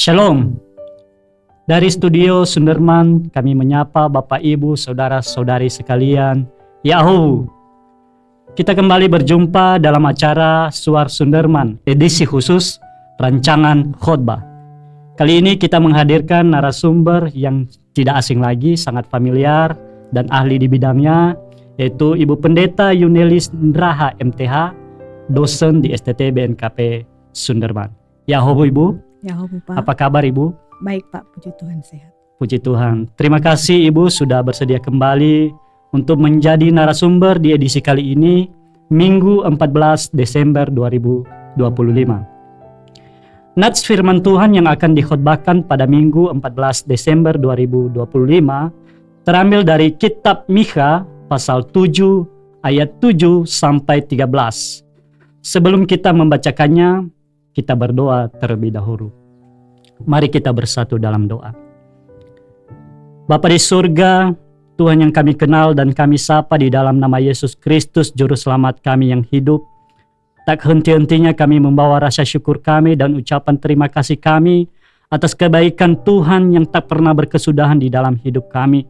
Shalom. Dari studio Sunderman kami menyapa Bapak Ibu Saudara-saudari sekalian. Yahoo. Kita kembali berjumpa dalam acara Suar Sunderman edisi khusus rancangan khotbah. Kali ini kita menghadirkan narasumber yang tidak asing lagi, sangat familiar dan ahli di bidangnya, yaitu Ibu Pendeta Yunelis Ndraha MTH, dosen di STT BNKP Sunderman. Yahoo Ibu. Yahoo Pak. Apa kabar Ibu? Baik Pak, puji Tuhan sehat. Puji Tuhan. Terima kasih Ibu sudah bersedia kembali untuk menjadi narasumber di edisi kali ini, Minggu 14 Desember 2025. Nats firman Tuhan yang akan dikhotbahkan pada Minggu 14 Desember 2025 terambil dari kitab Mikha pasal 7 ayat 7 sampai 13. Sebelum kita membacakannya, kita berdoa terlebih dahulu. Mari kita bersatu dalam doa. Bapa di surga, Tuhan yang kami kenal dan kami sapa di dalam nama Yesus Kristus, Juru Selamat kami yang hidup. Tak henti-hentinya kami membawa rasa syukur kami dan ucapan terima kasih kami atas kebaikan Tuhan yang tak pernah berkesudahan di dalam hidup kami.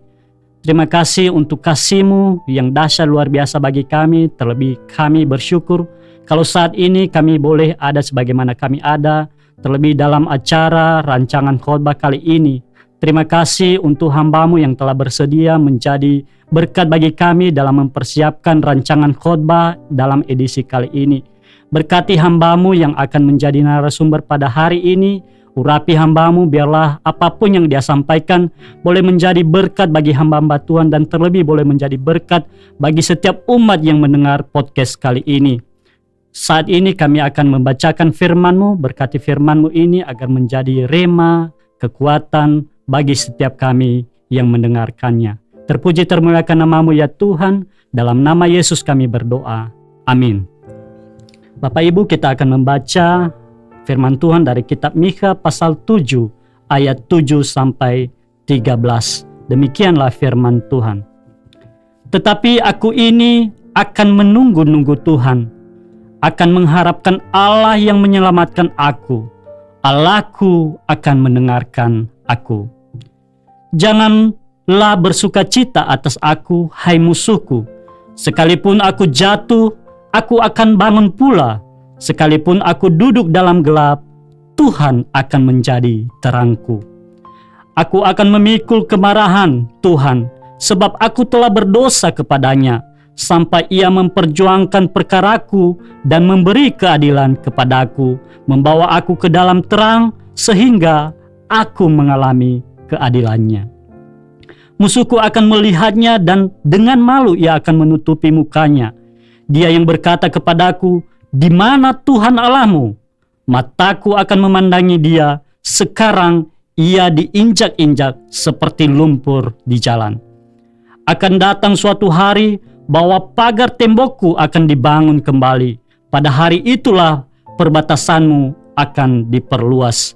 Terima kasih untuk kasih-Mu yang dahsyat luar biasa bagi kami. Terlebih kami bersyukur kalau saat ini kami boleh ada sebagaimana kami ada, terlebih dalam acara rancangan khotbah kali ini. Terima kasih untuk hamba-Mu yang telah bersedia menjadi berkat bagi kami dalam mempersiapkan rancangan khotbah dalam edisi kali ini. Berkati hamba-Mu yang akan menjadi narasumber pada hari ini. Urapi hamba-Mu biarlah apapun yang dia sampaikan boleh menjadi berkat bagi hamba-hamba Tuhan dan terlebih boleh menjadi berkat bagi setiap umat yang mendengar podcast kali ini. Saat ini kami akan membacakan firman-Mu, berkati firman-Mu ini agar menjadi rema, kekuatan bagi setiap kami yang mendengarkannya. Terpuji termuliakan nama-Mu ya Tuhan, dalam nama Yesus kami berdoa. Amin. Bapak Ibu, kita akan membaca firman Tuhan dari kitab Mikha pasal 7 ayat 7 sampai 13. Demikianlah firman Tuhan. Tetapi aku ini akan menunggu-nunggu Tuhan, akan mengharapkan Allah yang menyelamatkan aku. Allahku akan mendengarkan aku. Janganlah bersukacita atas aku, hai musuhku. Sekalipun aku jatuh, aku akan bangun pula. Sekalipun aku duduk dalam gelap, Tuhan akan menjadi terangku. Aku akan memikul kemarahan Tuhan, sebab aku telah berdosa kepadanya, sampai ia memperjuangkan perkaraku dan memberi keadilan kepadaku, membawa aku ke dalam terang sehingga aku mengalami keadilannya. Musuhku akan melihatnya dan dengan malu ia akan menutupi mukanya. Dia yang berkata kepadaku, "Di mana Tuhan Allahmu?" Mataku akan memandangi dia, sekarang ia diinjak-injak seperti lumpur di jalan. Akan datang suatu hari bahwa pagar tembokku akan dibangun kembali. Pada hari itulah perbatasanmu akan diperluas.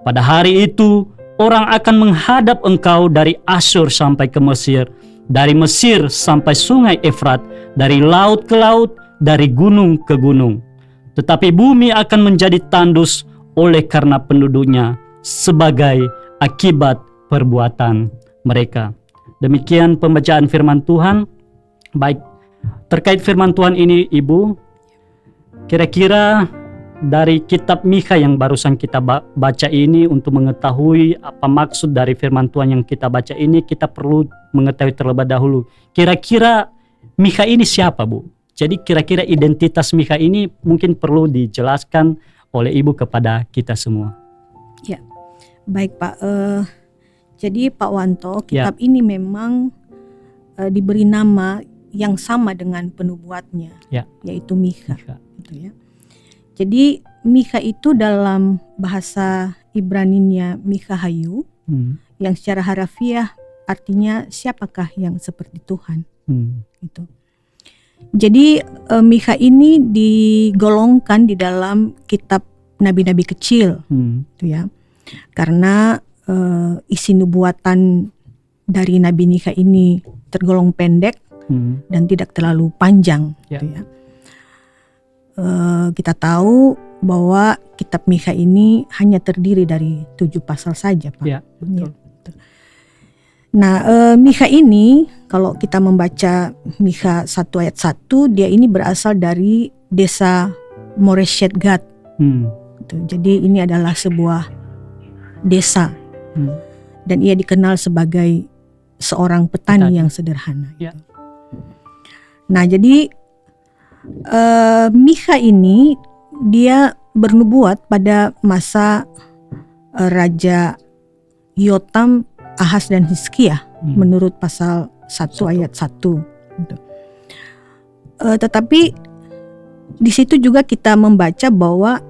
Pada hari itu orang akan menghadap engkau dari Asyur sampai ke Mesir, dari Mesir sampai sungai Efrat, dari laut ke laut, dari gunung ke gunung. Tetapi bumi akan menjadi tandus oleh karena penduduknya sebagai akibat perbuatan mereka. Demikian pembacaan firman Tuhan. Baik, terkait firman Tuhan ini Ibu, kira-kira dari kitab Mikha yang barusan kita baca ini, untuk mengetahui apa maksud dari firman Tuhan yang kita baca ini, kita perlu mengetahui terlebih dahulu. Kira-kira Mikha ini siapa Bu? Jadi kira-kira identitas Mikha ini mungkin perlu dijelaskan oleh Ibu kepada kita semua. Ya, baik Pak. Jadi Pak Wanto, kitab ini memang diberi nama yang sama dengan penubuatnya, yaitu Mikha. Gitu ya. Jadi Mikha itu dalam bahasa Ibraninya Mikhahayu, yang secara harafiah artinya siapakah yang seperti Tuhan. Gitu. Jadi Mikha ini digolongkan di dalam kitab nabi-nabi kecil, gitu ya. Karena isi nubuatan dari Nabi Mikha ini tergolong pendek dan tidak terlalu panjang, gitu ya. Kita tahu bahwa kitab Mikha ini hanya terdiri dari 7 pasal saja, Pak. Ya, betul. Nah, Mikha ini kalau kita membaca Mikha 1 ayat 1, dia ini berasal dari desa Moreshet Gad. Jadi ini adalah sebuah desa dan ia dikenal sebagai seorang petani yang sederhana. Ya. Nah, jadi Mikha ini dia bernubuat pada masa Raja Yotam, Ahaz dan Hizkia menurut pasal 1 ayat 1. Tetapi di situ juga kita membaca bahwa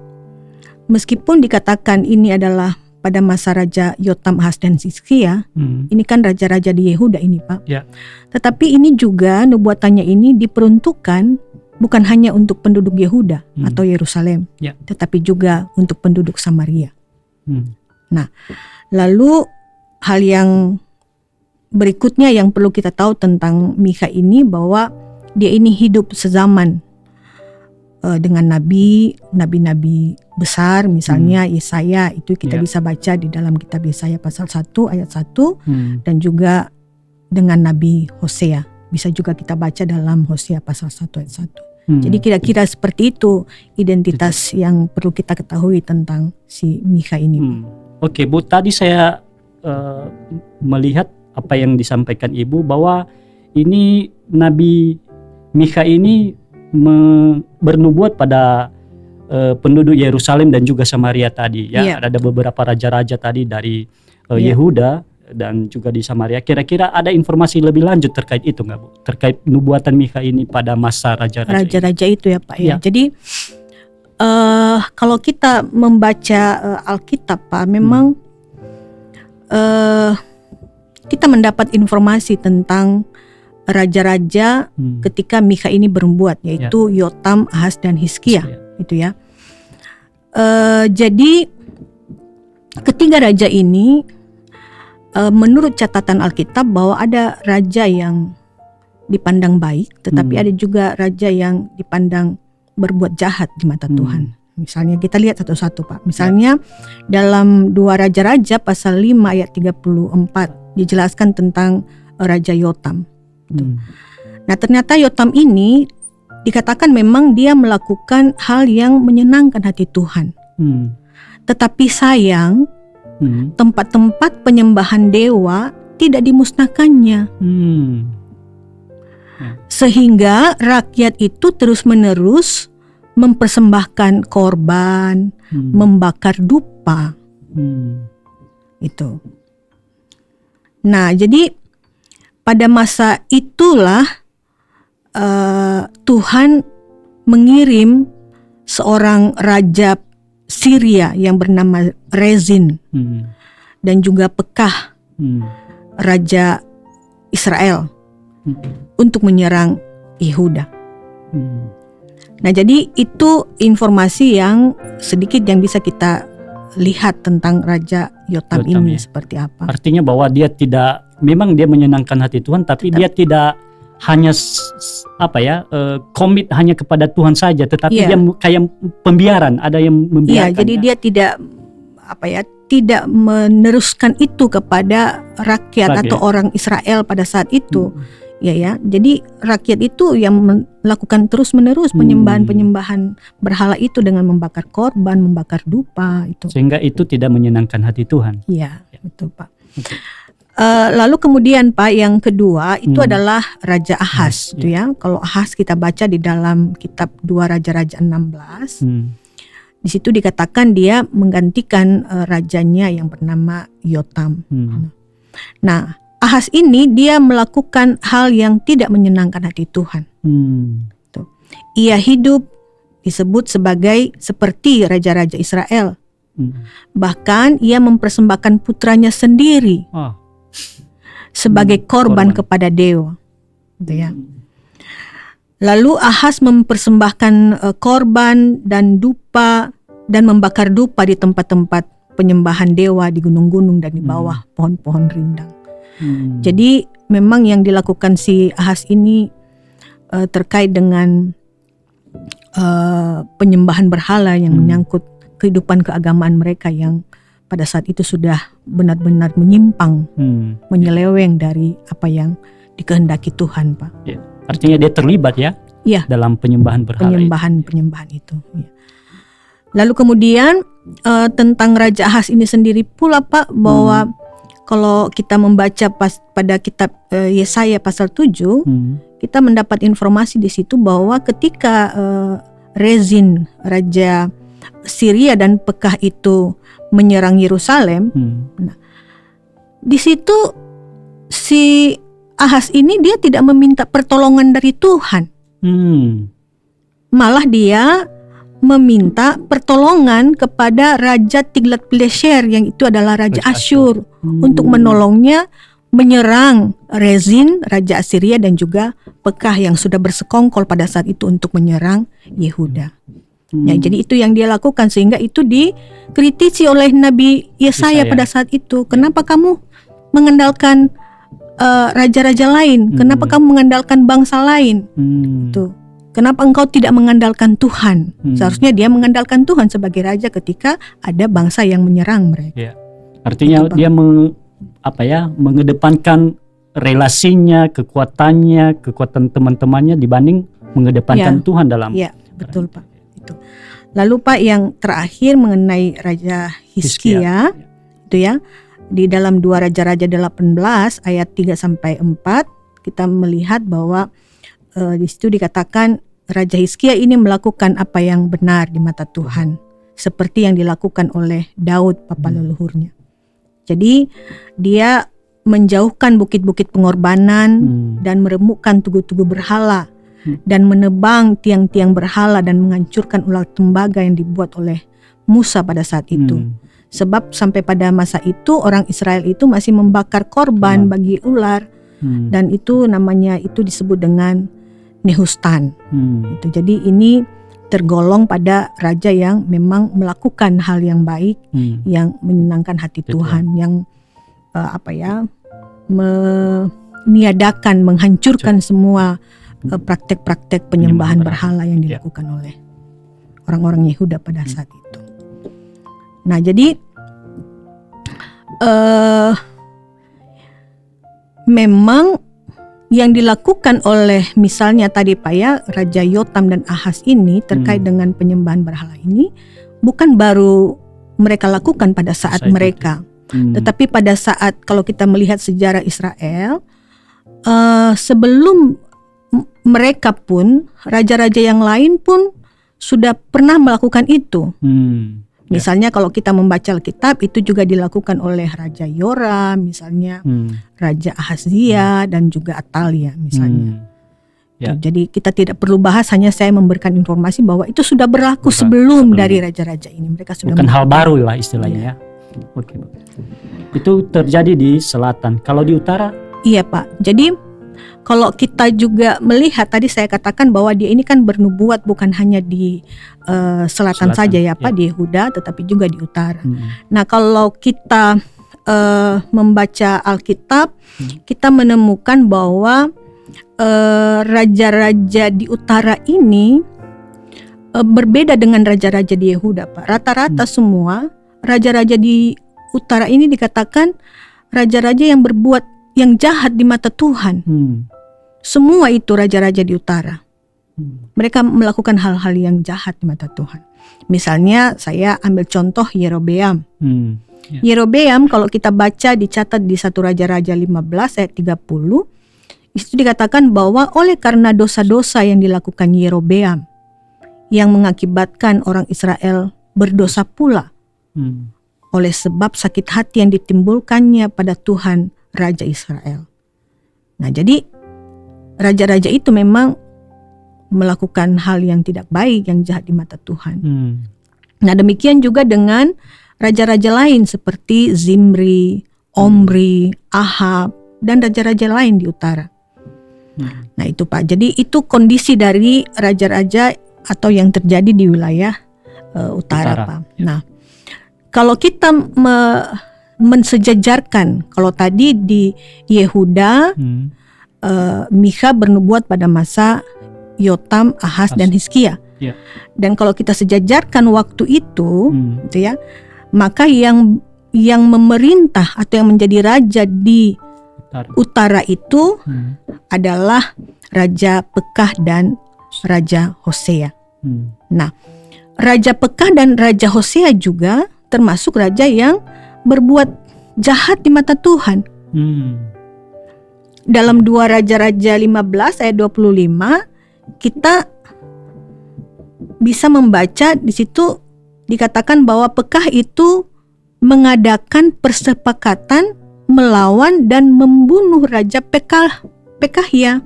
meskipun dikatakan ini adalah pada masa Raja Yotam, Ahaz dan Hizkia, ini kan raja-raja di Yehuda ini, Pak. Ya. Tetapi ini juga nubuatannya ini diperuntukkan bukan hanya untuk penduduk Yehuda atau Yerusalem, tetapi juga untuk penduduk Samaria. Nah, lalu hal yang berikutnya yang perlu kita tahu tentang Mikha ini bahwa dia ini hidup sezaman dengan nabi-nabi besar, misalnya Yesaya, itu kita bisa baca di dalam kitab Yesaya pasal 1 ayat 1 dan juga dengan Nabi Hosea. Bisa juga kita baca dalam Hosea pasal 1 ayat 1. Jadi kira-kira seperti itu identitas yang perlu kita ketahui tentang si Mikha ini. Oke, Bu, tadi saya melihat apa yang disampaikan Ibu bahwa ini Nabi Mikha ini bernubuat pada penduduk Yerusalem dan juga Samaria tadi ya. Ada beberapa raja-raja tadi dari Yehuda dan juga di Samaria. Kira-kira ada informasi lebih lanjut terkait itu nggak, Bu? Terkait nubuatan Mikha ini pada masa raja-raja itu ya, Pak. Ya. Jadi kalau kita membaca Alkitab, Pak, memang kita mendapat informasi tentang raja-raja ketika Mikha ini bernubuat, yaitu Yotam, Ahaz dan Hizkia, itu ya. Jadi ketiga raja ini menurut catatan Alkitab bahwa ada raja yang dipandang baik, tetapi ada juga raja yang dipandang berbuat jahat di mata Tuhan. Misalnya kita lihat satu-satu, Pak. Misalnya dalam 2 Raja-Raja pasal 5 ayat 34 dijelaskan tentang Raja Yotam. Nah, ternyata Yotam ini dikatakan memang dia melakukan hal yang menyenangkan hati Tuhan. Tetapi sayang, tempat-tempat penyembahan dewa tidak dimusnahkannya. Sehingga rakyat itu terus-menerus mempersembahkan korban, membakar dupa. Itu. Nah, jadi pada masa itulah Tuhan mengirim seorang raja Syria yang bernama Rezin dan juga Pekah, raja Israel, untuk menyerang Yehuda. Nah, jadi itu informasi yang sedikit yang bisa kita lihat tentang Raja Yotam ini seperti apa. Artinya bahwa dia tidak, memang dia menyenangkan hati Tuhan, tapi dia tidak hanya komit hanya kepada Tuhan saja, tetapi dia kayak pembiaran, ada yang membiarkan. Jadi dia tidak meneruskan itu kepada rakyat atau orang Israel pada saat itu. Jadi rakyat itu yang melakukan terus-menerus penyembahan berhala itu dengan membakar korban, membakar dupa itu. Sehingga itu tidak menyenangkan hati Tuhan. Iya, betul, Pak. Lalu kemudian, Pak, yang kedua itu adalah Raja Ahaz, itu ya. Kalau Ahaz kita baca di dalam kitab 2 Raja-Raja 16. Di situ dikatakan dia menggantikan rajanya yang bernama Yotam. Nah, Ahaz ini dia melakukan hal yang tidak menyenangkan hati Tuhan. Ia hidup disebut sebagai seperti raja-raja Israel. Bahkan ia mempersembahkan putranya sendiri sebagai korban kepada dewa. Lalu Ahaz mempersembahkan korban dan dupa dan membakar dupa di tempat-tempat penyembahan dewa di gunung-gunung dan di bawah pohon-pohon rindang. Jadi memang yang dilakukan si Ahaz ini terkait dengan penyembahan berhala yang menyangkut kehidupan keagamaan mereka yang pada saat itu sudah benar-benar menyimpang, menyeleweng dari apa yang dikehendaki Tuhan, Pak. Ya. Artinya dia terlibat ya, dalam penyembahan berhala. Penyembahan itu. Ya. Lalu kemudian tentang Raja Ahas ini sendiri pula, Pak, bahwa kalau kita membaca pada kitab Yesaya pasal 7, kita mendapat informasi di situ bahwa ketika Rezin, Raja Syria dan Pekah itu menyerang Yerusalem, nah, di situ si Ahas ini dia tidak meminta pertolongan dari Tuhan, malah dia meminta pertolongan kepada Raja Tiglat-Pileser yang itu adalah Raja Asyur untuk menolongnya menyerang Rezin, Raja Assyria dan juga Pekah yang sudah bersekongkol pada saat itu untuk menyerang Yehuda. Ya, jadi itu yang dia lakukan sehingga itu dikritisi oleh Nabi Yesaya pada saat itu. Kenapa kamu mengandalkan raja-raja lain? Kenapa kamu mengandalkan bangsa lain? Tuh. Kenapa engkau tidak mengandalkan Tuhan? Seharusnya dia mengandalkan Tuhan sebagai raja ketika ada bangsa yang menyerang mereka. Ya. Artinya itu, dia mengedepankan relasinya, kekuatan teman-temannya dibanding mengedepankan Tuhan dalam. Ya, betul, Pak. Itu. Lalu, Pak, yang terakhir mengenai Raja Hizkia, itu ya, di dalam 2 Raja-Raja 18 ayat 3 sampai 4 kita melihat bahwa di situ dikatakan Raja Hizkia ini melakukan apa yang benar di mata Tuhan, seperti yang dilakukan oleh Daud bapa leluhurnya. Jadi dia menjauhkan bukit-bukit pengorbanan dan meremukkan tugu-tugu berhala dan menebang tiang-tiang berhala dan menghancurkan ular tembaga yang dibuat oleh Musa pada saat itu. Sebab sampai pada masa itu orang Israel itu masih membakar korban bagi ular dan itu namanya itu disebut dengan Nehustan. Itu. Jadi ini tergolong pada raja yang memang melakukan hal yang baik, yang menyenangkan hati Tuhan, yang meniadakan, menghancurkan semua praktek-praktek penyembahan berhala yang dilakukan oleh orang-orang Yehuda pada saat itu. Nah, jadi memang yang dilakukan oleh misalnya tadi Pak ya, Raja Yotam dan Ahas ini terkait dengan penyembahan berhala ini bukan baru mereka lakukan pada saat mereka, tetapi pada saat kalau kita melihat sejarah Israel, sebelum mereka pun raja-raja yang lain pun sudah pernah melakukan itu. Misalnya kalau kita membaca Alkitab itu juga dilakukan oleh Raja Yoram, misalnya Raja Ahazia dan juga Atalia misalnya. Jadi kita tidak perlu bahas, hanya saya memberikan informasi bahwa itu sudah berlaku sebelum dari raja-raja ini. Mereka sudah bukan hal baru lah istilahnya ya. Oke. Itu terjadi di selatan. Kalau di utara? Iya Pak. Jadi kalau kita juga melihat tadi saya katakan bahwa dia ini kan bernubuat bukan hanya di selatan saja ya Pak, di Yehuda, tetapi juga di utara. Nah kalau kita membaca Alkitab, kita menemukan bahwa raja-raja di utara ini berbeda dengan raja-raja di Yehuda Pak. Rata-rata semua raja-raja di utara ini dikatakan raja-raja yang berbuat yang jahat di mata Tuhan. Semua itu raja-raja di utara. Mereka melakukan hal-hal yang jahat di mata Tuhan. Misalnya saya ambil contoh Yerobeam. Yerobeam kalau kita baca dicatat di 1 Raja-Raja 15 ayat 30, itu dikatakan bahwa oleh karena dosa-dosa yang dilakukan Yerobeam yang mengakibatkan orang Israel berdosa pula, oleh sebab sakit hati yang ditimbulkannya pada Tuhan Raja Israel. Nah jadi raja-raja itu memang melakukan hal yang tidak baik, yang jahat di mata Tuhan. Nah demikian juga dengan raja-raja lain seperti Zimri, Omri, Ahab, dan raja-raja lain di utara. Nah itu Pak, jadi itu kondisi dari raja-raja atau yang terjadi di wilayah utara Pak. Nah kalau kita mensejajarkan, kalau tadi di Yehuda, Mikha bernubuat pada masa Yotam, Ahaz dan Hizkia. Yeah. Dan kalau kita sejajarkan waktu itu, gitu ya, maka yang memerintah atau yang menjadi raja di utara itu adalah Raja Pekah dan Raja Hosea. Nah, Raja Pekah dan Raja Hosea juga termasuk raja yang berbuat jahat di mata Tuhan. Dalam 2 Raja-Raja 15 ayat 25 kita bisa membaca di situ dikatakan bahwa Pekah itu mengadakan persepakatan melawan dan membunuh Raja Pekahia.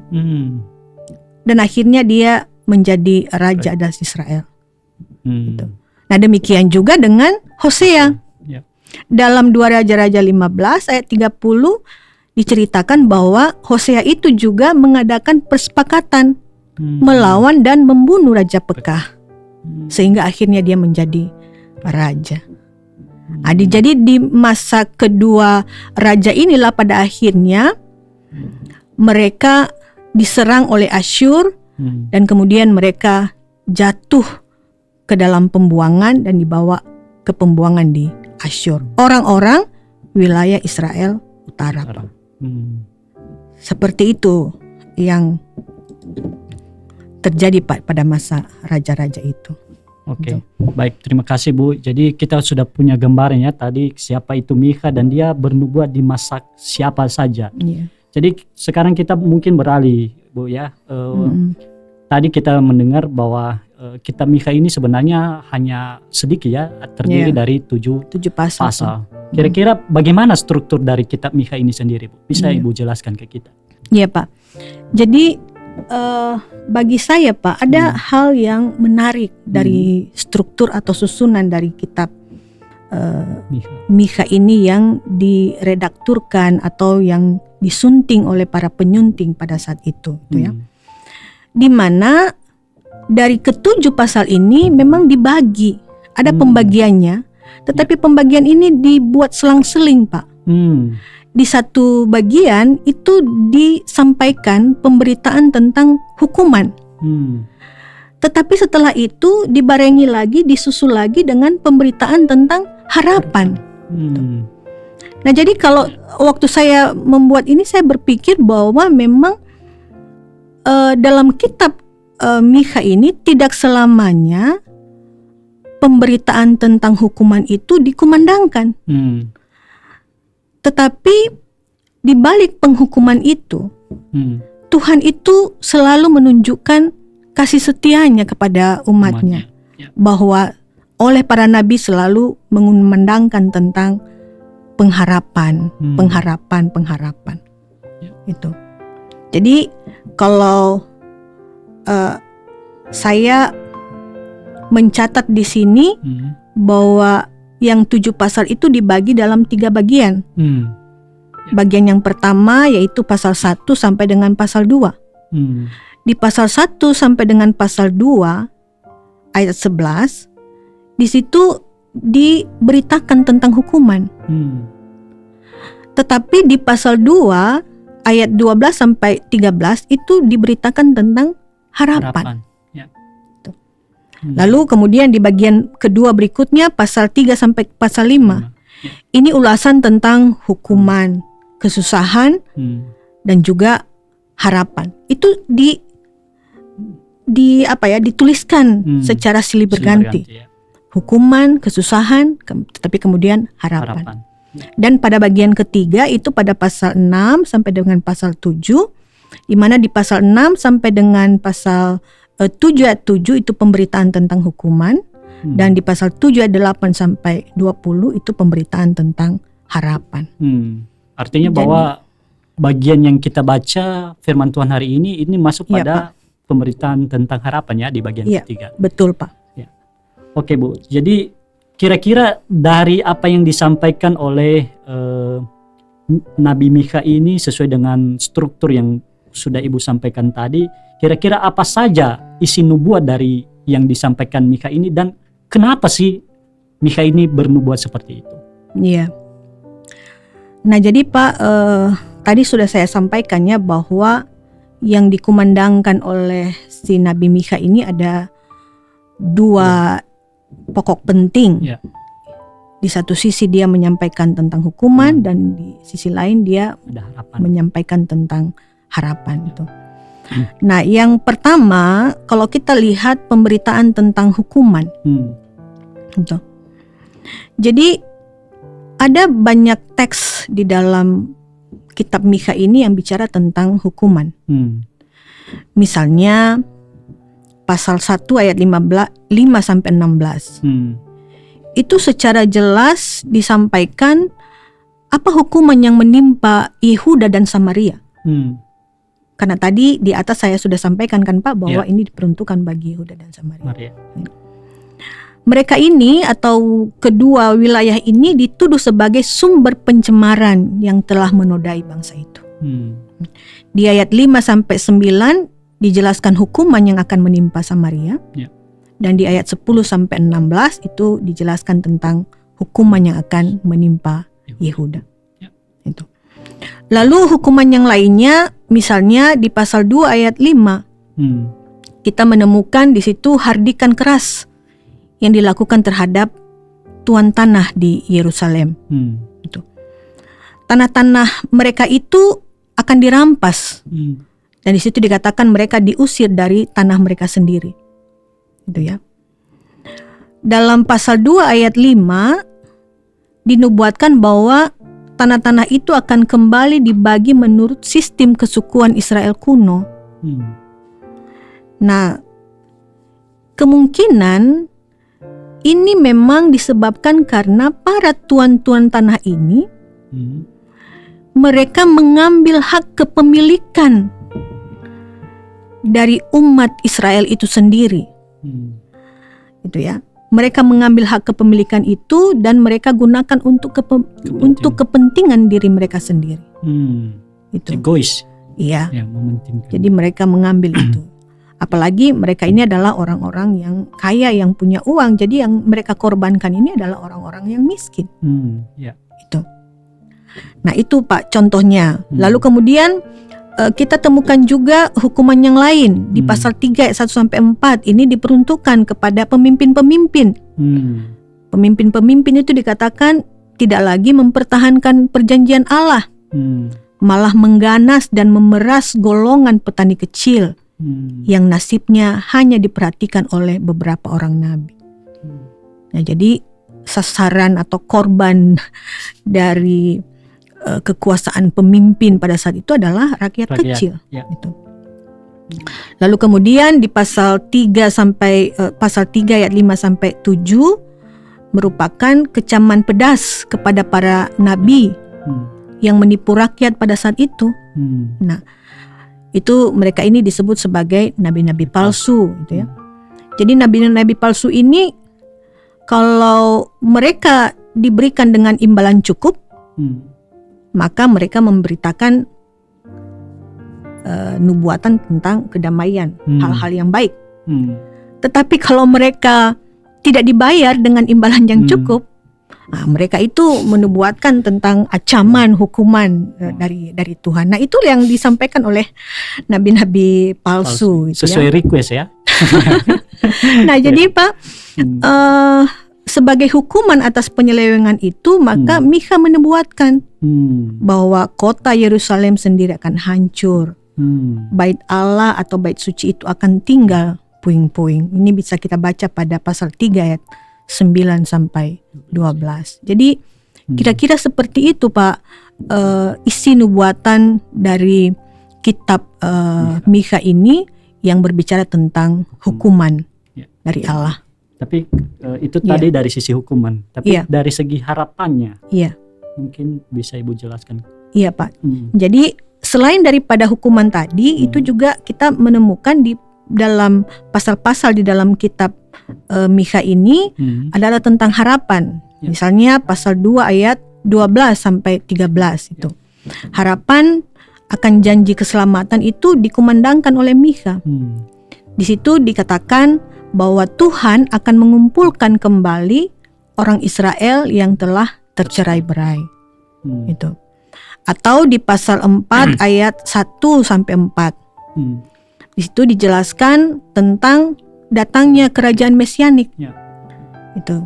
Dan akhirnya dia menjadi raja atas Israel. Gitu. Nah, demikian juga dengan Hosea. Dalam 2 Raja-Raja 15 ayat 30 diceritakan bahwa Hosea itu juga mengadakan persepakatan melawan dan membunuh Raja Pekah. Sehingga akhirnya dia menjadi raja. Jadi di masa kedua raja inilah pada akhirnya mereka diserang oleh Asyur dan kemudian mereka jatuh ke dalam pembuangan dan dibawa ke pembuangan di Asyur. Orang-orang wilayah Israel Utara. Seperti itu yang terjadi Pak pada masa raja-raja itu. Oke, baik, terima kasih Bu. Jadi kita sudah punya gambaran ya tadi siapa itu Mikha dan dia bernubuat di masa siapa saja. Jadi sekarang kita mungkin beralih Bu ya. Tadi kita mendengar bahwa kitab Mikha ini sebenarnya hanya sedikit ya, terdiri dari 7 pasal. Kira-kira bagaimana struktur dari kitab Mikha ini sendiri Bu? Bisa Ibu jelaskan ke kita? Iya Pak. Jadi bagi saya Pak ada hal yang menarik dari struktur atau susunan dari kitab Mikha ini yang diredakturkan atau yang disunting oleh para penyunting pada saat itu, ya. Di mana dari ke-7 pasal ini memang dibagi, ada pembagiannya, tetapi pembagian ini dibuat selang-seling Pak. Di satu bagian itu disampaikan pemberitaan tentang hukuman. Tetapi setelah itu dibarengi lagi, disusul lagi dengan pemberitaan tentang harapan. Nah, jadi kalau waktu saya membuat ini saya berpikir bahwa memang dalam kitab Mikha ini tidak selamanya pemberitaan tentang hukuman itu dikumandangkan. Tetapi di balik penghukuman itu, Tuhan itu selalu menunjukkan kasih setianya kepada umatnya. Bahwa oleh para nabi selalu mengumandangkan tentang pengharapan. Itu. Jadi kalau saya mencatat di sini bahwa yang 7 pasal itu dibagi dalam 3 bagian. Bagian yang pertama yaitu pasal 1 sampai dengan pasal 2. Di pasal 1 sampai dengan pasal 2 ayat 11, di situ diberitakan tentang hukuman. Tetapi di pasal 2 ayat 12 sampai 13 itu diberitakan tentang harapan. Lalu kemudian di bagian kedua berikutnya pasal 3 sampai pasal 5. Ini ulasan tentang hukuman, kesusahan dan juga harapan. Itu dituliskan secara silih berganti. Hukuman, kesusahan, tetapi kemudian harapan. Dan pada bagian ketiga itu pada pasal 6 sampai dengan pasal 7, di mana di pasal 6 sampai dengan pasal 7 ayat 7 itu pemberitaan tentang hukuman, dan di pasal 7 ayat 8 sampai 20 itu pemberitaan tentang harapan. Artinya bahwa bagian yang kita baca firman Tuhan hari ini masuk pada pemberitaan tentang harapan ya di bagian ketiga. Betul Pak. Oke Bu, jadi kira-kira dari apa yang disampaikan oleh Nabi Mikha ini sesuai dengan struktur yang sudah Ibu sampaikan tadi, kira-kira apa saja isi nubuat dari yang disampaikan Mikha ini dan kenapa sih Mikha ini bernubuat seperti itu? Iya. Nah jadi Pak, tadi sudah saya sampaikannya bahwa yang dikumandangkan oleh si Nabi Mikha ini ada dua pokok penting. Di satu sisi dia menyampaikan tentang hukuman dan di sisi lain dia menyampaikan tentang harapan itu. Nah, yang pertama kalau kita lihat pemberitaan tentang hukuman. Gitu. Jadi ada banyak teks di dalam kitab Mikha ini yang bicara tentang hukuman. Misalnya pasal 1 ayat 5 sampai 16. Itu secara jelas disampaikan apa hukuman yang menimpa Yehuda dan Samaria. Karena tadi di atas saya sudah sampaikan kan Pak bahwa ini diperuntukkan bagi Yehuda dan Samaria. Mereka ini atau kedua wilayah ini dituduh sebagai sumber pencemaran yang telah menodai bangsa itu. Di ayat 5 sampai 9 dijelaskan hukuman yang akan menimpa Samaria. Dan di ayat 10 sampai 16 itu dijelaskan tentang hukuman yang akan menimpa Yehuda. Itu. Lalu hukuman yang lainnya misalnya di pasal 2 ayat 5 kita menemukan di situ hardikan keras yang dilakukan terhadap tuan tanah di Yerusalem. Itu. Tanah-tanah mereka itu akan dirampas. Dan di situ dikatakan mereka diusir dari tanah mereka sendiri. Gitu ya. Dalam pasal 2 ayat 5 dinubuatkan bahwa tanah-tanah itu akan kembali dibagi menurut sistem kesukuan Israel kuno. Nah, kemungkinan ini memang disebabkan karena para tuan-tuan tanah ini mereka mengambil hak kepemilikan dari umat Israel itu sendiri. Itu ya. Mereka mengambil hak kepemilikan itu dan mereka gunakan untuk kepentingan diri mereka sendiri. Itu. Egois. Iya. Jadi mereka mengambil itu. Apalagi mereka ini adalah orang-orang yang kaya yang punya uang. Jadi yang mereka korbankan ini adalah orang-orang yang miskin. Itu. Nah, itu Pak contohnya. Lalu kemudian kita temukan juga hukuman yang lain di pasal 3 ayat 1 sampai 4 ini diperuntukkan kepada pemimpin-pemimpin. Pemimpin-pemimpin itu dikatakan tidak lagi mempertahankan perjanjian Allah, malah mengganas dan memeras golongan petani kecil yang nasibnya hanya diperhatikan oleh beberapa orang nabi. Nah, jadi sasaran atau korban dari kekuasaan pemimpin pada saat itu adalah rakyat kecil. Gitu. Lalu kemudian di pasal 3 ayat 5 sampai 7 merupakan kecaman pedas kepada para nabi yang menipu rakyat pada saat itu. Nah, itu mereka ini disebut sebagai nabi-nabi palsu, gitu ya. Jadi nabi-nabi palsu ini kalau mereka diberikan dengan imbalan cukup, maka mereka memberitakan nubuatan tentang kedamaian, hal-hal yang baik. Tetapi kalau mereka tidak dibayar dengan imbalan yang cukup, mereka itu menubuatkan tentang ancaman hukuman dari Tuhan. Nah, itu yang disampaikan oleh nabi-nabi palsu. Sesuai request ya. Nah, jadi Pak, sebagai hukuman atas penyelewengan itu, maka Mikha menubuatkan bahwa kota Yerusalem sendiri akan hancur. Bait Allah atau bait suci itu akan tinggal puing-puing. Ini bisa kita baca pada pasal 3 ayat 9 sampai 12. Jadi kira-kira seperti itu Pak isi nubuatan dari kitab Mikha ini yang berbicara tentang hukuman dari Allah. Tapi itu tadi dari sisi hukuman. Tapi dari segi harapannya, mungkin bisa Ibu jelaskan. Iya Pak. Jadi selain daripada hukuman tadi, itu juga kita menemukan di dalam pasal-pasal di dalam kitab Mikha ini adalah tentang harapan. Misalnya pasal 2 ayat 12 sampai 13 itu. Harapan akan janji keselamatan itu dikumandangkan oleh Mikha. Di situ dikatakan bahwa Tuhan akan mengumpulkan kembali orang Israel yang telah tercerai-berai. Itu. Atau di pasal 4 ayat 1 sampai 4. Di situ dijelaskan tentang datangnya kerajaan mesianik. Ya. Itu.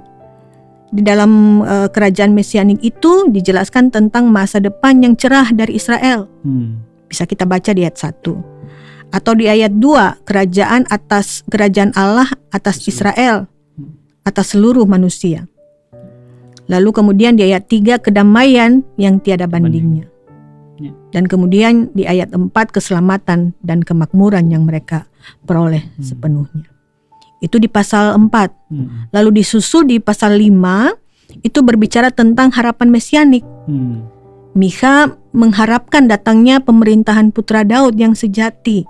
Di dalam kerajaan mesianik itu dijelaskan tentang masa depan yang cerah dari Israel. Bisa kita baca di ayat 1. Atau di ayat 2, kerajaan Allah atas Israel, atas seluruh manusia. Lalu kemudian di ayat 3, kedamaian yang tiada bandingnya. Dan kemudian di ayat 4, keselamatan dan kemakmuran yang mereka peroleh sepenuhnya. Itu di pasal 4. Lalu disusul di pasal 5, itu berbicara tentang harapan mesianik. Mikha mengharapkan datangnya pemerintahan putra Daud yang sejati,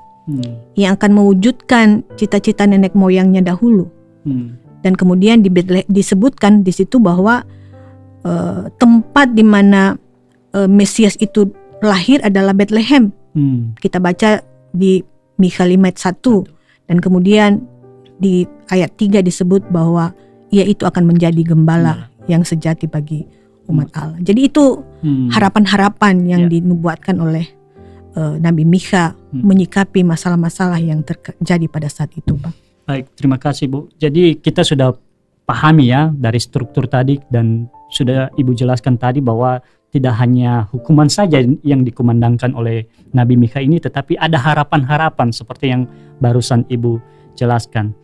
yang akan mewujudkan cita-cita nenek moyangnya dahulu. Dan kemudian disebutkan di situ bahwa tempat di mana Mesias itu lahir adalah Bethlehem. Kita baca di Mikha 5 ayat 1. Dan kemudian di ayat 3 disebut bahwa ia itu akan menjadi gembala yang sejati bagi umat Allah. Jadi itu harapan-harapan yang dinubuatkan oleh Nabi Mikha menyikapi masalah-masalah yang terjadi pada saat itu, Pak. Baik, terima kasih, Bu. Jadi kita sudah pahami ya dari struktur tadi, dan sudah Ibu jelaskan tadi bahwa tidak hanya hukuman saja yang dikumandangkan oleh Nabi Mikha ini, tetapi ada harapan-harapan seperti yang barusan Ibu jelaskan.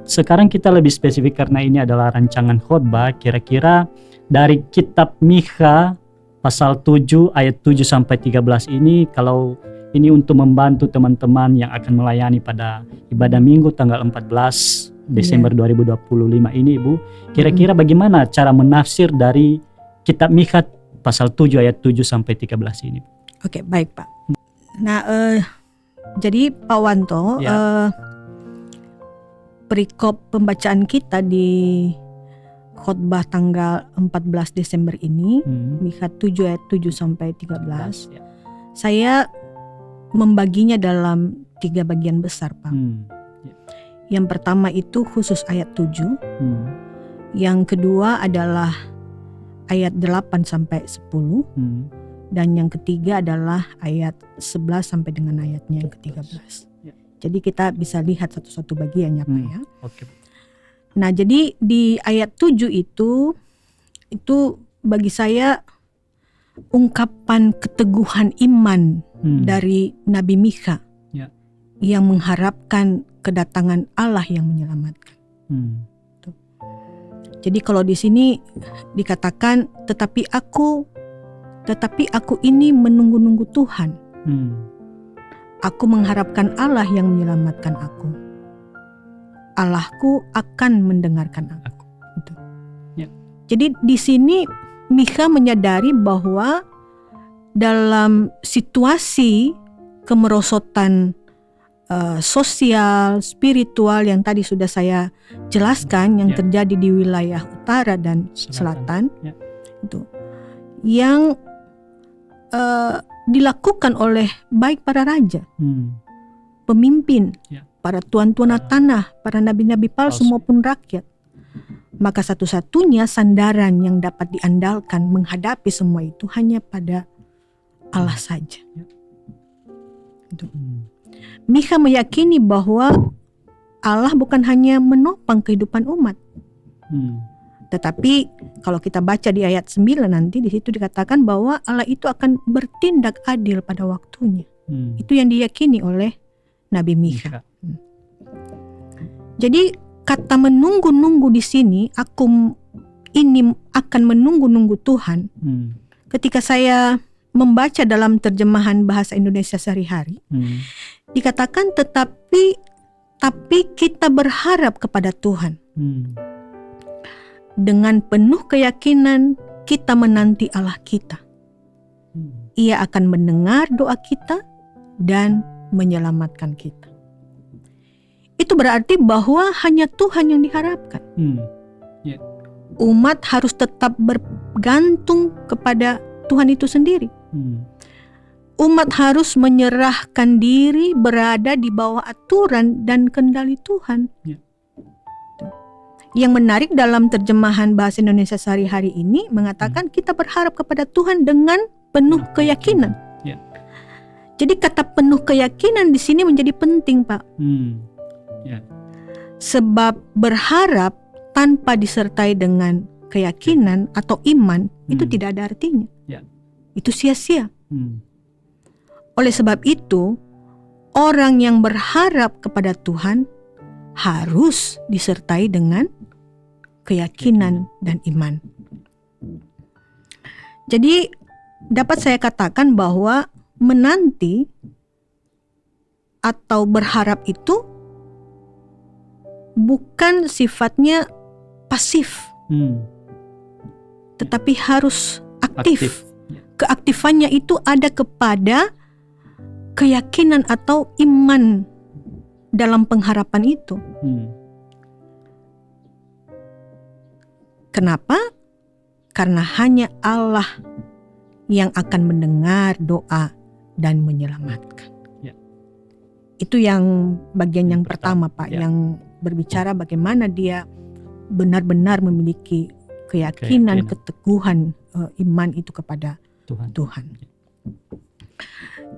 Sekarang kita lebih spesifik karena ini adalah rancangan khotbah. Kira-kira dari kitab Mikha pasal 7 ayat 7 sampai 13 ini, kalau ini untuk membantu teman-teman yang akan melayani pada ibadah Minggu tanggal 14 Desember 2025 ini, Ibu, kira-kira bagaimana cara menafsir dari kitab Mikha pasal 7 ayat 7 sampai 13 ini? Oke, baik, Pak. Nah, jadi Pak Wanto, perikop pembacaan kita di khotbah tanggal 14 Desember ini, Mikha 7 ayat 7 sampai 13. Saya membaginya dalam 3 bagian besar, Pak. Yang pertama itu khusus ayat 7. Yang kedua adalah ayat 8 sampai 10. Dan yang ketiga adalah ayat 11 sampai dengan ayatnya yang ke-13. Jadi kita bisa lihat satu-satu bagiannya, Pak, ya. Nah, jadi di ayat 7 itu bagi saya ungkapan keteguhan iman dari Nabi Mikha yang mengharapkan kedatangan Allah yang menyelamatkan. Jadi kalau di sini dikatakan tetapi aku ini menunggu-nunggu Tuhan. Aku mengharapkan Allah yang menyelamatkan aku. Allahku akan mendengarkan aku. Jadi di sini Mikha menyadari bahwa dalam situasi kemerosotan sosial, spiritual yang tadi sudah saya jelaskan, yang terjadi di wilayah utara dan selatan, itu yang dilakukan oleh baik para raja, pemimpin, para tuan-tuan tanah, para nabi-nabi palsu maupun rakyat. Maka satu-satunya sandaran yang dapat diandalkan menghadapi semua itu hanya pada Allah saja. Mikha meyakini bahwa Allah bukan hanya menopang kehidupan umat, tetapi kalau kita baca di ayat 9 nanti, di situ dikatakan bahwa Allah itu akan bertindak adil pada waktunya. Itu yang diyakini oleh Nabi Mikha. Jadi kata menunggu-nunggu di sini, aku ini akan menunggu-nunggu Tuhan. Ketika saya membaca dalam terjemahan bahasa Indonesia sehari-hari, dikatakan tetapi kita berharap kepada Tuhan. Dengan penuh keyakinan kita menanti Allah kita. Ia akan mendengar doa kita dan menyelamatkan kita. Itu berarti bahwa hanya Tuhan yang diharapkan. Umat harus tetap bergantung kepada Tuhan itu sendiri. Umat harus menyerahkan diri, berada di bawah aturan dan kendali Tuhan. Yang menarik dalam terjemahan bahasa Indonesia sehari-hari ini mengatakan kita berharap kepada Tuhan dengan penuh keyakinan. Jadi kata penuh keyakinan di sini menjadi penting, Pak. Sebab berharap tanpa disertai dengan keyakinan atau iman itu tidak ada artinya. Itu sia-sia. Oleh sebab itu, orang yang berharap kepada Tuhan harus disertai dengan keyakinan dan iman. Jadi dapat saya katakan bahwa menanti atau berharap itu bukan sifatnya pasif, tetapi harus aktif. Keaktifannya itu ada kepada keyakinan atau iman dalam pengharapan itu. Kenapa? Karena hanya Allah yang akan mendengar doa dan menyelamatkan. Itu yang bagian yang pertama, Pak, yang berbicara bagaimana dia benar-benar memiliki keyakinan, keteguhan iman itu kepada Tuhan.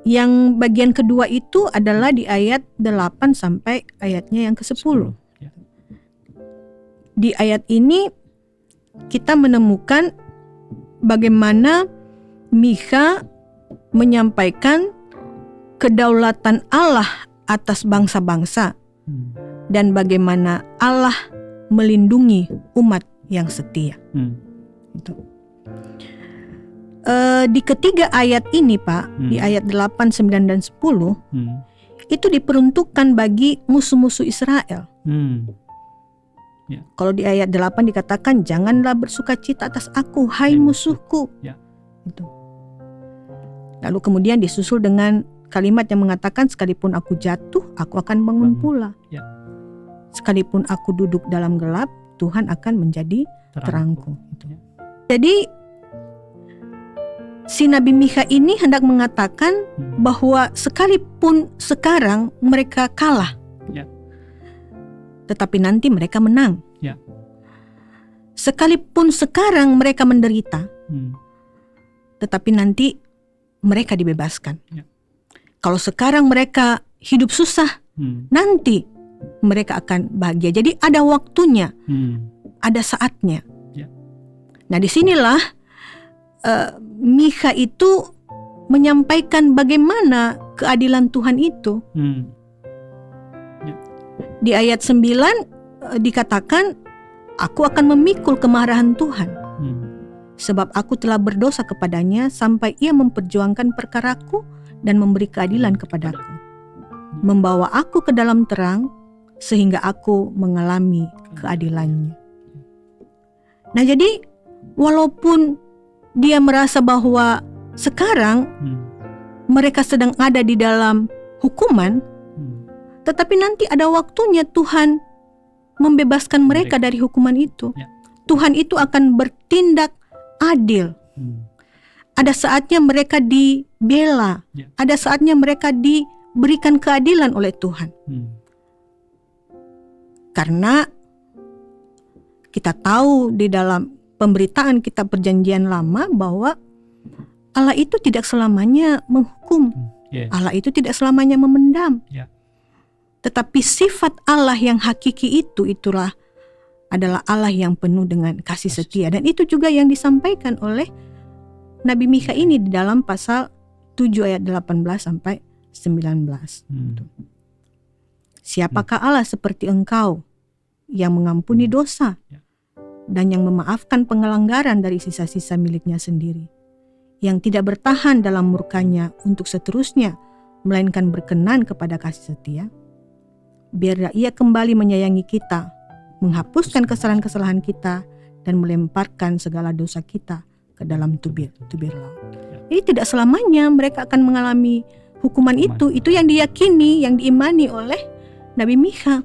Yang bagian kedua itu adalah di ayat 8 sampai ayatnya yang ke-10. Di ayat ini kita menemukan bagaimana Mikha menyampaikan kedaulatan Allah atas bangsa-bangsa dan bagaimana Allah melindungi umat yang setia. Itu. Di ketiga ayat ini, Pak, di ayat 8, 9, dan 10 itu diperuntukkan bagi musuh-musuh Israel. Kalau di ayat 8 dikatakan, janganlah bersukacita atas aku, hai musuhku. Itu. Lalu kemudian disusul dengan kalimat yang mengatakan, sekalipun aku jatuh, aku akan bangun pula. Sekalipun aku duduk dalam gelap, Tuhan akan menjadi terangku. Jadi si Nabi Mikha ini hendak mengatakan bahwa sekalipun sekarang mereka kalah, tetapi nanti mereka menang. Sekalipun sekarang mereka menderita, tetapi nanti mereka dibebaskan. Kalau sekarang mereka hidup susah, nanti mereka akan bahagia. Jadi ada waktunya, ada saatnya. Nah, disinilah Mikha itu menyampaikan bagaimana keadilan Tuhan itu. Di ayat 9 dikatakan, aku akan memikul kemarahan Tuhan, sebab aku telah berdosa kepadanya sampai ia memperjuangkan perkaraku dan memberi keadilan kepadaku, membawa aku ke dalam terang sehingga aku mengalami keadilannya. Nah, jadi walaupun dia merasa bahwa sekarang mereka sedang ada di dalam hukuman, tetapi nanti ada waktunya Tuhan membebaskan mereka dari hukuman itu. Tuhan itu akan bertindak adil. Ada saatnya mereka dibela, ada saatnya mereka diberikan keadilan oleh Tuhan. Karena kita tahu di dalam pemberitaan kitab Perjanjian Lama bahwa Allah itu tidak selamanya menghukum. Allah itu tidak selamanya memendam. Tetapi sifat Allah yang hakiki itulah adalah Allah yang penuh dengan kasih setia. Dan itu juga yang disampaikan oleh Nabi Mikha ini di dalam pasal 7 ayat 18 sampai 19. Siapakah Allah seperti engkau yang mengampuni dosa dan yang memaafkan pengelanggaran dari sisa-sisa miliknya sendiri, yang tidak bertahan dalam murkanya untuk seterusnya, melainkan berkenan kepada kasih setia. Biarlah ia kembali menyayangi kita, menghapuskan kesalahan-kesalahan kita, dan melemparkan segala dosa kita ke dalam tubir laut. Jadi tidak selamanya mereka akan mengalami hukuman itu. Itu yang diyakini, yang diimani oleh Nabi Mikha.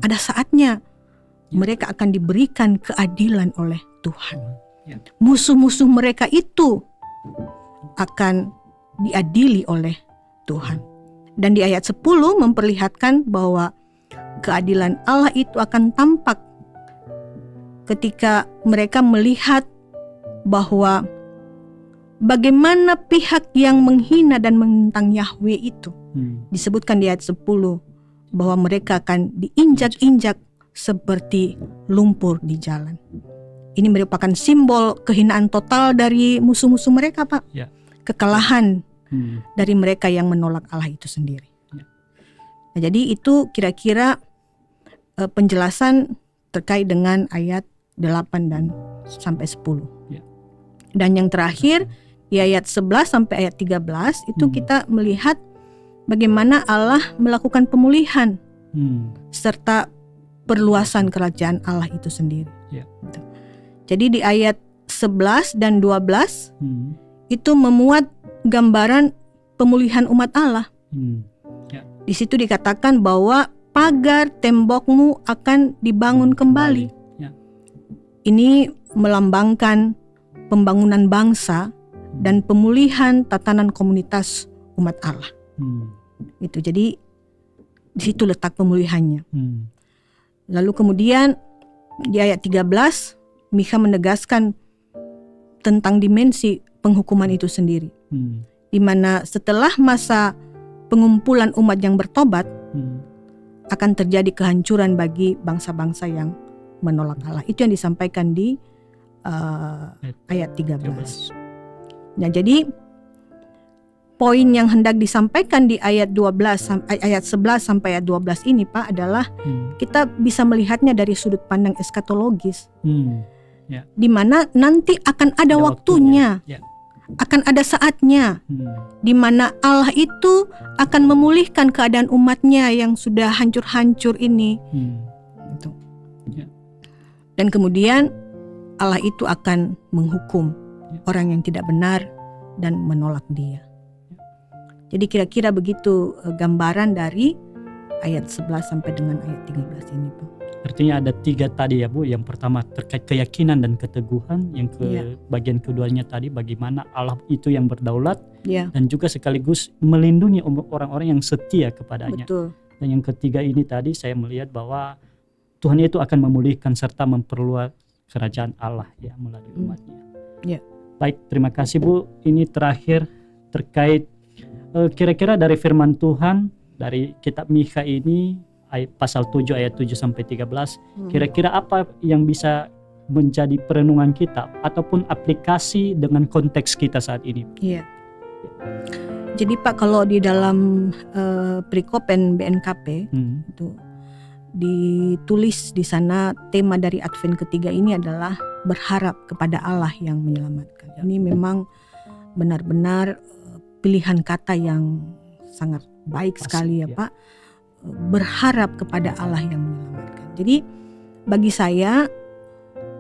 Ada saatnya mereka akan diberikan keadilan oleh Tuhan. Musuh-musuh mereka itu akan diadili oleh Tuhan. Dan di ayat 10 memperlihatkan bahwa keadilan Allah itu akan tampak ketika mereka melihat bahwa bagaimana pihak yang menghina dan menentang Yahweh itu. Disebutkan di ayat 10 bahwa mereka akan diinjak-injak seperti lumpur di jalan. Ini merupakan simbol kehinaan total dari musuh-musuh mereka, Pak. Ya. Kekalahan dari mereka yang menolak Allah itu sendiri. Ya. Nah, jadi itu kira-kira penjelasan terkait dengan ayat 8 dan sampai 10. Ya. Dan yang terakhir di ayat 11 sampai ayat 13 itu kita melihat bagaimana Allah melakukan pemulihan serta perluasan kerajaan Allah itu sendiri. Ya. Jadi di ayat 11 dan 12 itu memuat gambaran pemulihan umat Allah. Ya. Di situ dikatakan bahwa pagar tembokmu akan dibangun kembali. Ya. Ini melambangkan pembangunan bangsa dan pemulihan tatanan komunitas umat Allah. Itu jadi di situ letak pemulihannya. Lalu kemudian di ayat 13 Mikha menegaskan tentang dimensi penghukuman itu sendiri, di mana setelah masa pengumpulan umat yang bertobat akan terjadi kehancuran bagi bangsa-bangsa yang menolak Allah. Itu yang disampaikan di ayat 13. Nah, jadi poin yang hendak disampaikan di ayat 11 sampai ayat 12 ini, Pak, adalah kita bisa melihatnya dari sudut pandang eskatologis. Ya. Di mana nanti akan ada waktunya. Ya. Akan ada saatnya di mana Allah itu akan memulihkan keadaan umatnya yang sudah hancur-hancur ini. Gitu. Ya. Dan kemudian Allah itu akan menghukum orang yang tidak benar dan menolak Dia. Jadi kira-kira begitu gambaran dari ayat 11 sampai dengan ayat 13 ini, Pak. Artinya ada 3 tadi ya Bu. Yang pertama terkait keyakinan dan keteguhan. Yang bagian keduanya tadi bagaimana Allah itu yang berdaulat. Dan juga sekaligus melindungi orang-orang yang setia kepadanya. Betul. Dan yang ketiga ini tadi saya melihat bahwa Tuhan itu akan memulihkan serta memperluas kerajaan Allah ya melalui umatnya. Baik, terima kasih Bu. Ini terakhir terkait kira-kira dari firman Tuhan dari kitab Mikha ini pasal 7 ayat 7 sampai 13, kira-kira apa yang bisa menjadi perenungan kita ataupun aplikasi dengan konteks kita saat ini? Iya. Jadi Pak, kalau di dalam perikopen BNKP itu ditulis di sana tema dari Advent ketiga ini adalah berharap kepada Allah yang menyelamatkan. Ini memang benar-benar pilihan kata yang sangat baik sekali ya Pak. Berharap kepada Allah yang menyelamatkan. Jadi bagi saya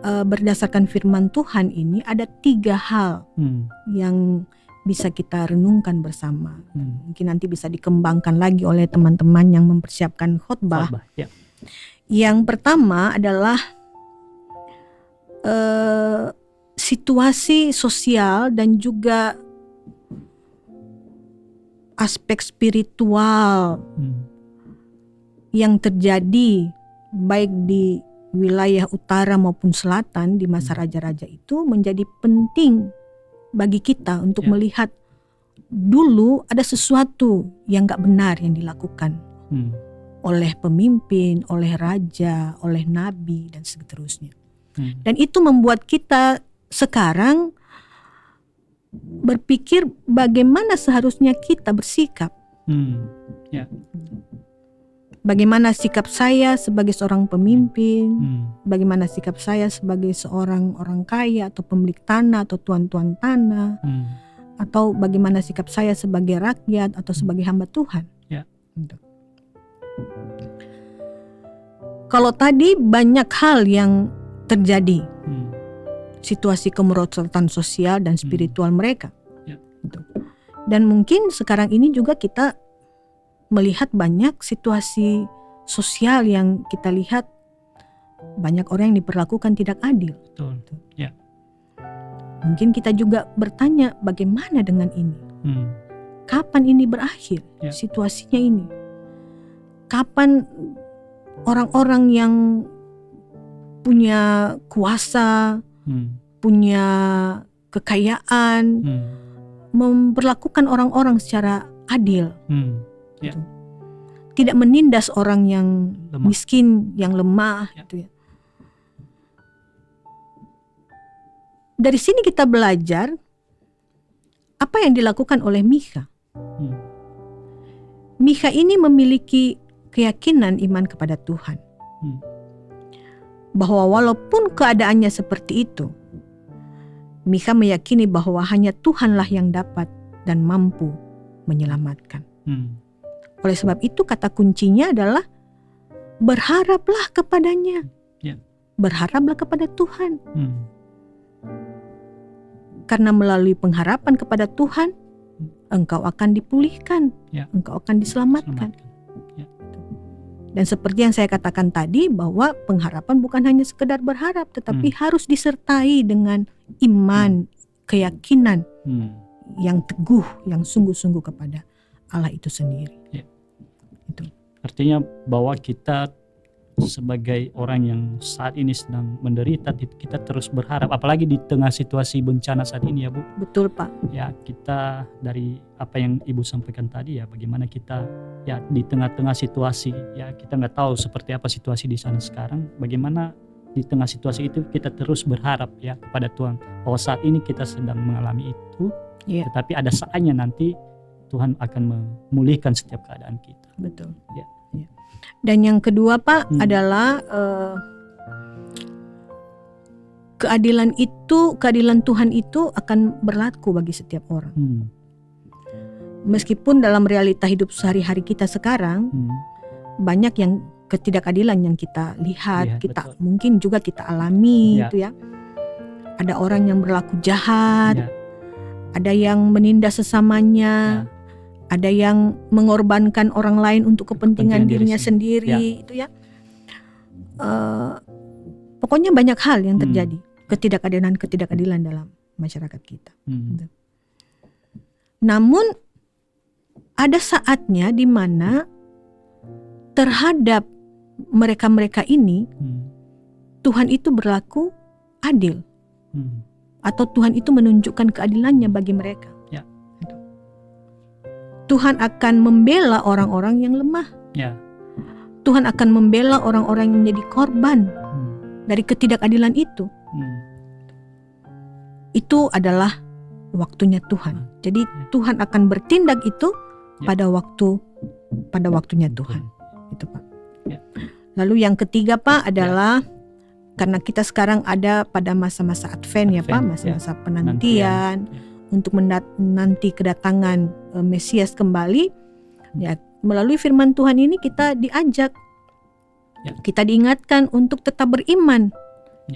berdasarkan firman Tuhan ini ada 3 hal yang bisa kita renungkan bersama. Mungkin nanti bisa dikembangkan lagi oleh teman-teman yang mempersiapkan khotbah. Yang pertama adalah situasi sosial dan juga aspek spiritual yang terjadi baik di wilayah utara maupun selatan di masa raja-raja itu menjadi penting bagi kita untuk melihat dulu ada sesuatu yang gak benar yang dilakukan oleh pemimpin, oleh raja, oleh nabi dan seterusnya. Dan itu membuat kita sekarang berpikir bagaimana seharusnya kita bersikap. Bagaimana sikap saya sebagai seorang pemimpin, bagaimana sikap saya sebagai seorang orang kaya atau pemilik tanah atau tuan-tuan tanah, atau bagaimana sikap saya sebagai rakyat atau sebagai hamba Tuhan. Kalau tadi banyak hal yang terjadi, situasi kemerosotan sosial dan spiritual mereka. Dan mungkin sekarang ini juga kita melihat banyak situasi sosial yang kita lihat banyak orang yang diperlakukan tidak adil. Mungkin kita juga bertanya bagaimana dengan ini? Kapan ini berakhir? Situasinya ini? Kapan orang-orang yang punya kuasa, punya kekayaan, memperlakukan orang-orang secara adil? tidak menindas orang yang Lemah. miskin, yang lemah, gitu ya. Dari sini kita belajar apa yang dilakukan oleh Mikha. Mikha ini memiliki keyakinan iman kepada Tuhan. Bahwa walaupun keadaannya seperti itu, Mikha meyakini bahwa hanya Tuhanlah yang dapat dan mampu menyelamatkan. Oleh sebab itu kata kuncinya adalah berharaplah kepadanya. Berharaplah kepada Tuhan. Karena melalui pengharapan kepada Tuhan, engkau akan dipulihkan, engkau akan diselamatkan. Dan seperti yang saya katakan tadi, bahwa pengharapan bukan hanya sekedar berharap, tetapi harus disertai dengan iman, keyakinan yang teguh, yang sungguh-sungguh kepada Allah itu sendiri. Itu. Artinya bahwa kita sebagai orang yang saat ini sedang menderita, kita terus berharap, apalagi di tengah situasi bencana saat ini ya Bu. Betul Pak. Ya, kita dari apa yang Ibu sampaikan tadi ya, bagaimana kita ya di tengah-tengah situasi, ya kita nggak tahu seperti apa situasi di sana sekarang, bagaimana di tengah situasi itu kita terus berharap ya kepada Tuhan bahwa saat ini kita sedang mengalami itu, tetapi ada saatnya nanti Tuhan akan memulihkan setiap keadaan kita. Betul. Ya. Dan yang kedua Pak adalah keadilan Tuhan itu akan berlaku bagi setiap orang. Meskipun dalam realita hidup sehari-hari kita sekarang banyak yang ketidakadilan yang kita lihat, kita betul. Mungkin juga kita alami gitu ya. Ada orang yang berlaku jahat, ada yang menindas sesamanya, ada yang mengorbankan orang lain untuk kepentingan dirinya sendiri, itu ya. Pokoknya banyak hal yang terjadi, ketidakadilan dalam masyarakat kita. Namun ada saatnya di mana terhadap mereka-mereka ini Tuhan itu berlaku adil, atau Tuhan itu menunjukkan keadilannya bagi mereka. Tuhan akan membela orang-orang yang lemah. Tuhan akan membela orang-orang yang menjadi korban dari ketidakadilan itu. Itu adalah waktunya Tuhan. Jadi Tuhan akan bertindak itu pada waktunya Tuhan. Itu Pak. Lalu yang ketiga Pak adalah karena kita sekarang ada pada masa-masa Advent ya Pak, masa-masa penantian. Untuk menanti kedatangan Mesias kembali, ya melalui firman Tuhan ini kita diajak, kita diingatkan untuk tetap beriman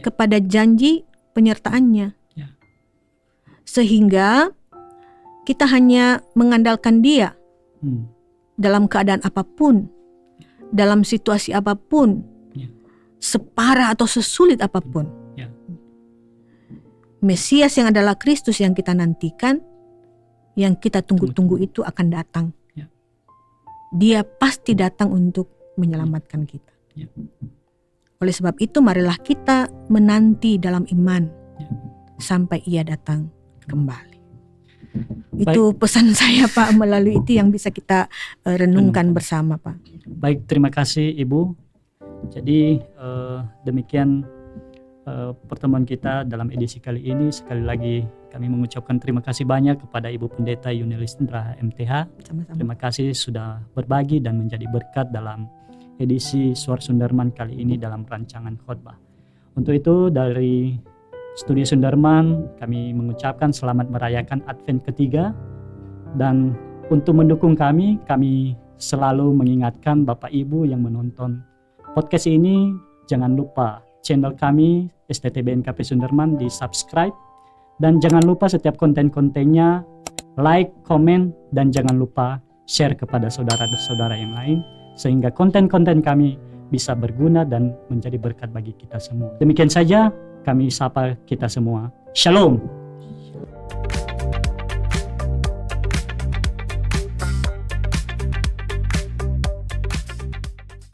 kepada janji penyertaannya, sehingga kita hanya mengandalkan Dia dalam keadaan apapun, dalam situasi apapun, separah atau sesulit apapun. Mesias yang adalah Kristus yang kita nantikan, yang kita tunggu-tunggu itu akan datang. Dia pasti datang untuk menyelamatkan kita. Oleh sebab itu marilah kita menanti dalam iman sampai Ia datang kembali. Itu pesan saya Pak, melalui itu yang bisa kita renungkan bersama Pak. Baik, terima kasih Ibu. Jadi demikian pertemuan kita dalam edisi kali ini. Sekali lagi kami mengucapkan terima kasih banyak kepada Ibu Pendeta Yunelisindra MTH. Sama-sama. Terima kasih sudah berbagi dan menjadi berkat dalam edisi Suara Sundarman kali ini dalam rancangan khotbah. Untuk itu dari Studio Sundarman kami mengucapkan selamat merayakan Advent ketiga, dan untuk mendukung kami selalu mengingatkan Bapak Ibu yang menonton podcast ini, jangan lupa channel kami STTBNKP Sundarman di subscribe, dan jangan lupa setiap konten-kontennya like, komen, dan jangan lupa share kepada saudara-saudara yang lain sehingga konten-konten kami bisa berguna dan menjadi berkat bagi kita semua. Demikian saja kami sapa kita semua. Shalom.